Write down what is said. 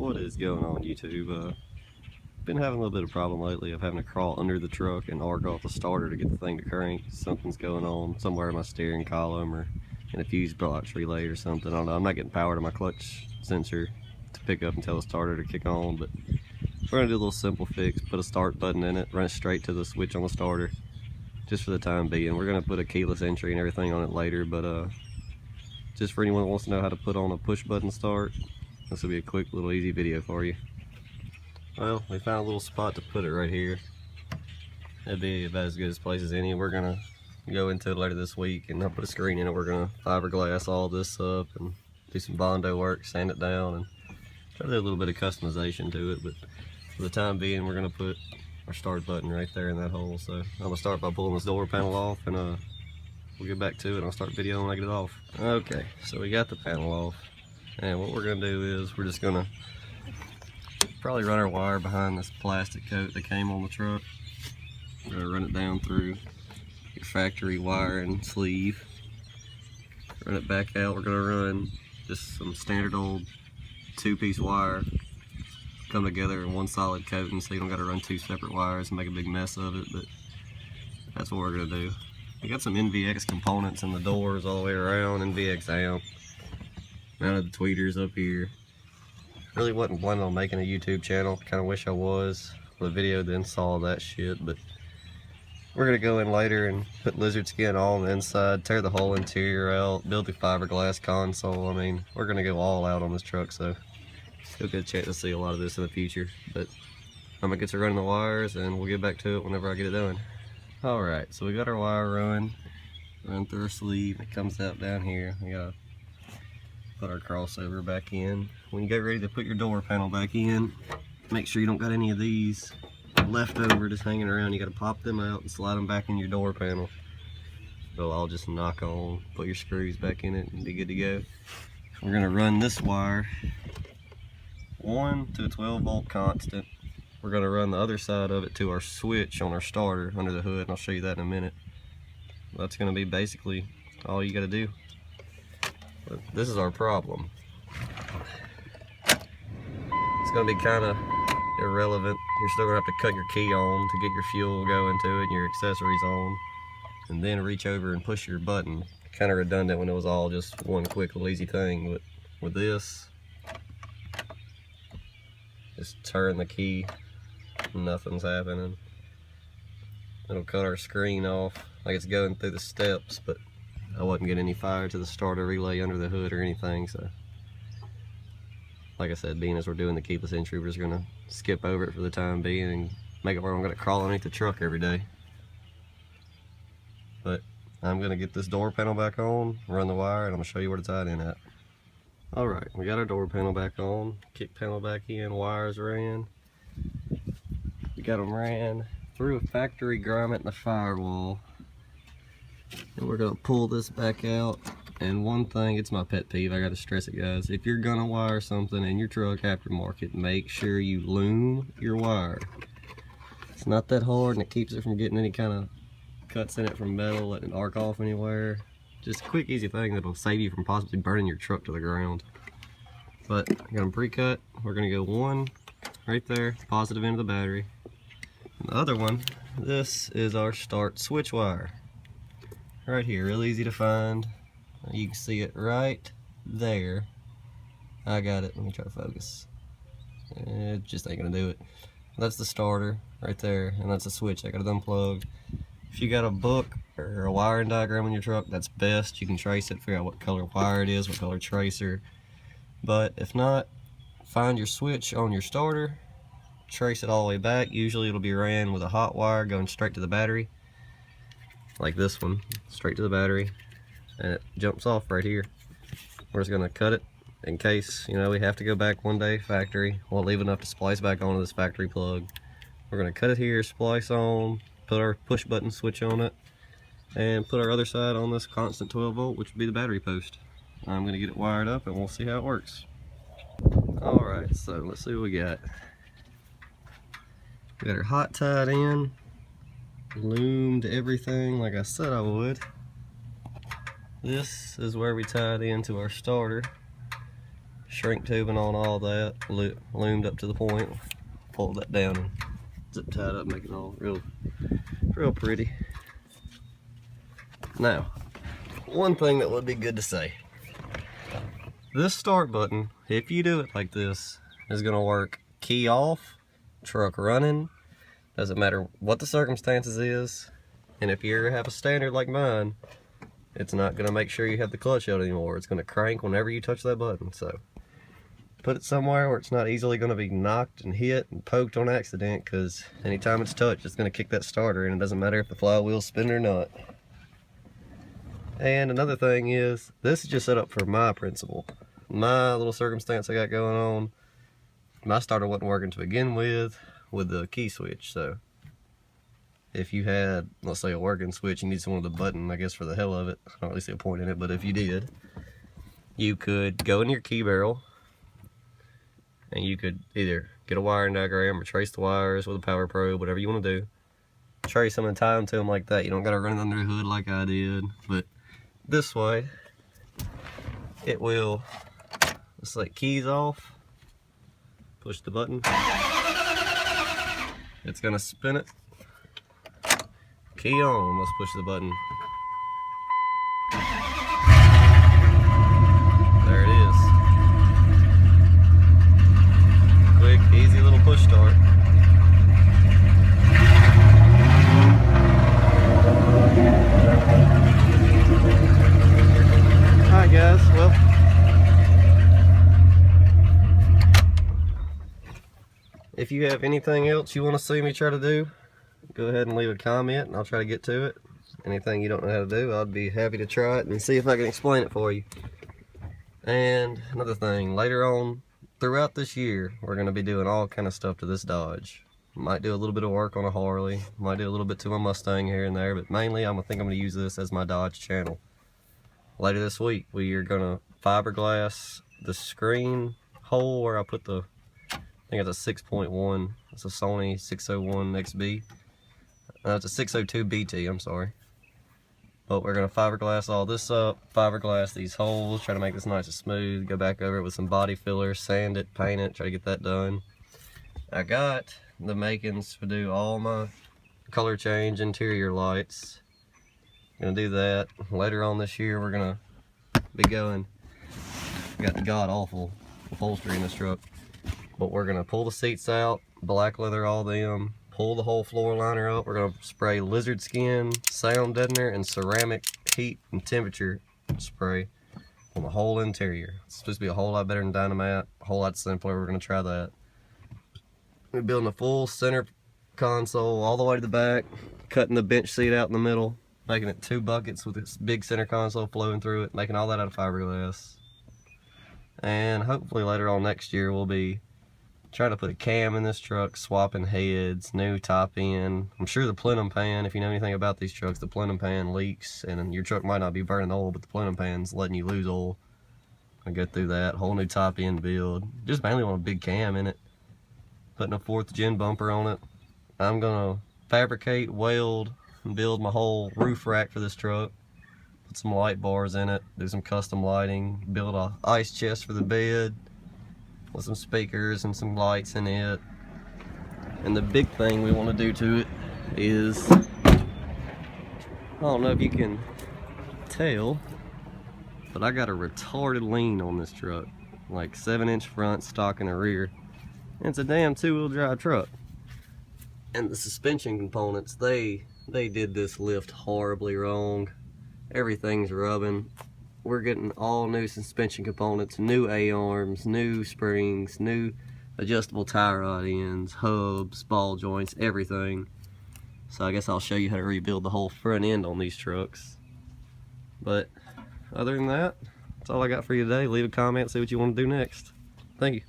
What is going on, YouTube? Been having a little bit of problem lately of having to crawl under the truck and arc off the starter to get the thing to crank. Something's going on somewhere in my steering column or in a fuse box relay or something. I don't know. I'm not getting power to my clutch sensor to pick up and tell the starter to kick on, but we're gonna do a little simple fix. Put a start button in it, run it straight to the switch on the starter, just for the time being. We're gonna put a keyless entry and everything on it later, but just for anyone that wants to know how to put on a push button start, this will be a quick little easy video for you. Well, we found a little spot to put it right here. That'd be about as good a place as any. We're gonna go into it later this week and I'll put a screen in it. We're gonna fiberglass all this up and do some Bondo work, sand it down, and try to do a little bit of customization to it. But for the time being, we're gonna put our start button right there in that hole. So I'm gonna start by pulling this door panel off, and we'll get back to it and I'll start videoing when I get it off. Okay, so we got the panel off, and what we're gonna do is we're just gonna probably run our wire behind this plastic coat that came on the truck. We're gonna run it down through your factory wiring sleeve, run it back out. We're gonna run just some standard old 2-piece wire, come together in one solid coating so you don't gotta run 2 separate wires and make a big mess of it, but that's what we're gonna do. We got some NVX components in the doors all the way around, NVX amp, mounted the tweeters up here. Really wasn't planning on making a YouTube channel, kinda wish I was. The video then saw that shit, but we're gonna go in later and put lizard skin all on the inside, tear the whole interior out, build the fiberglass console. I mean, we're gonna go all out on this truck, so you'll get a chance to see a lot of this in the future. But I'm gonna get to running the wires and we'll get back to it whenever I get it done. Alright, so we got our wire run through our sleeve. It comes out down here. We gotta put our crossover back in. When you get ready to put your door panel back in, make sure you don't got any of these left over just hanging around. You gotta pop them out and slide them back in your door panel. They'll all just knock on, put your screws back in it and be good to go. We're gonna run this wire 1 to a 12-volt constant. We're gonna run the other side of it to our switch on our starter under the hood, and I'll show you that in a minute. That's gonna be basically all you gotta do. But this is our problem. It's gonna be kinda irrelevant. You're still gonna have to cut your key on to get your fuel going to it and your accessories on, and then reach over and push your button. Kinda redundant when it was all just one quick little easy thing, but with this, just turn the key, nothing's happening. It'll cut our screen off like it's going through the steps, but I wasn't getting any fire to the starter relay under the hood or anything, so like I said, being as we're doing the keyless entry, we're just gonna skip over it for the time being and make it where I'm gonna crawl underneath the truck every day. But I'm gonna get this door panel back on, run the wire, and I'm gonna show you where to tie it in at. Alright, we got our door panel back on, kick panel back in, wires ran. We got them ran through a factory grommet in the firewall. And we're gonna pull this back out. And one thing, it's my pet peeve, I gotta stress it, guys. If you're gonna wire something in your truck aftermarket, make sure you loom your wire. It's not that hard and it keeps it from getting any kind of cuts in it from metal, letting it arc off anywhere. Just a quick, easy thing that'll save you from possibly burning your truck to the ground. But I got them pre-cut. We're gonna go one right there, positive end of the battery. And the other one, this is our start switch wire. Right here, real easy to find. You can see it right there. I got it. Let me try to focus. It just ain't gonna do it. That's the starter right there, and that's the switch. I got it unplugged. If you got a book or a wiring diagram on your truck, that's best. You can trace it, figure out what color wire it is, what color tracer. But if not, find your switch on your starter, trace it all the way back. Usually it'll be ran with a hot wire going straight to the battery, like this one, straight to the battery. And it jumps off right here. We're just gonna cut it in case, you know, we have to go back one day factory. We'll leave enough to splice back onto this factory plug. We're gonna cut it here, splice on, put our push button switch on it, and put our other side on this constant 12-volt, which would be the battery post. I'm gonna get it wired up and we'll see how it works. Alright, so let's see what we got. We got our hot tied in, loomed everything like I said I would. This is where we tied into our starter. shrink tubing on all that, loomed up to the point. Fold that down and zip tie it up, make it all real pretty. Now, one thing that would be good to say. This start button, if you do it like this, is going to work key off, truck running, doesn't matter what the circumstances is. And if you have a standard like mine, it's not going to make sure you have the clutch out anymore. It's going to crank whenever you touch that button. So put it somewhere where it's not easily going to be knocked and hit and poked on accident, because anytime it's touched, it's going to kick that starter, and it doesn't matter if the flywheel's spinning or not. And another thing is, this is just set up for my principle. My little circumstance I got going on, my starter wasn't working to begin with the key switch. So if you had, let's say, a working switch, you need someone with a button, I guess, for the hell of it. I don't really see a point in it, but if you did, you could go in your key barrel and you could either get a wiring diagram or trace the wires with a power probe, whatever you want to do. Trace them and tie them to them like that. You don't got to run it under the hood like I did, but this way it will, let's say, keys off, push the button, it's going to spin it. Key on, let's push the button. There it is. Quick, easy little push start. Alright guys, well, if you have anything else you want to see me try to do, go ahead and leave a comment and I'll try to get to it. Anything you don't know how to do, I'd be happy to try it and see if I can explain it for you. And another thing, later on throughout this year, we're going to be doing all kind of stuff to this Dodge. Might do a little bit of work on a Harley, might do a little bit to my Mustang here and there, but mainly I think I'm going to use this as my Dodge channel. Later this week, we are going to fiberglass the screen hole where I put the, I think it's a 6.1, it's a Sony 601 XB. It's a 602 BT, I'm sorry. But we're going to fiberglass all this up, fiberglass these holes, try to make this nice and smooth, go back over it with some body filler, sand it, paint it, try to get that done. I got the makings to do all my color change interior lights. Gonna do that. Later on this year, we're gonna be going, we got the god-awful upholstery in this truck, but we're gonna pull the seats out, black leather all them, pull the whole floor liner up. We're going to spray lizard skin, sound deadener, and ceramic heat and temperature spray on the whole interior. It's supposed to be a whole lot better than Dynamat, a whole lot simpler. We're going to try that. We're building a full center console all the way to the back, cutting the bench seat out in the middle, making it 2 buckets with this big center console flowing through it, making all that out of fiberglass. And hopefully later on next year we'll be trying to put a cam in this truck, swapping heads, new top end. I'm sure the plenum pan, if you know anything about these trucks, the plenum pan leaks and your truck might not be burning oil, but the plenum pan's letting you lose oil. I go through that, whole new top end build. Just mainly want a big cam in it. Putting a 4th gen bumper on it. I'm gonna fabricate, weld, and build my whole roof rack for this truck. Put some light bars in it, do some custom lighting, build a ice chest for the bed, with some speakers and some lights in it. And the big thing we want to do to it is, I don't know if you can tell, but I got a retarded lean on this truck, like 7-inch front, stock in the rear. And it's a damn 2-wheel drive truck. And the suspension components, they did this lift horribly wrong. Everything's rubbing. We're getting all new suspension components, new A-arms, new springs, new adjustable tie rod ends, hubs, ball joints, everything. So I guess I'll show you how to rebuild the whole front end on these trucks. But other than that, that's all I got for you today. Leave a comment, see what you want to do next. Thank you.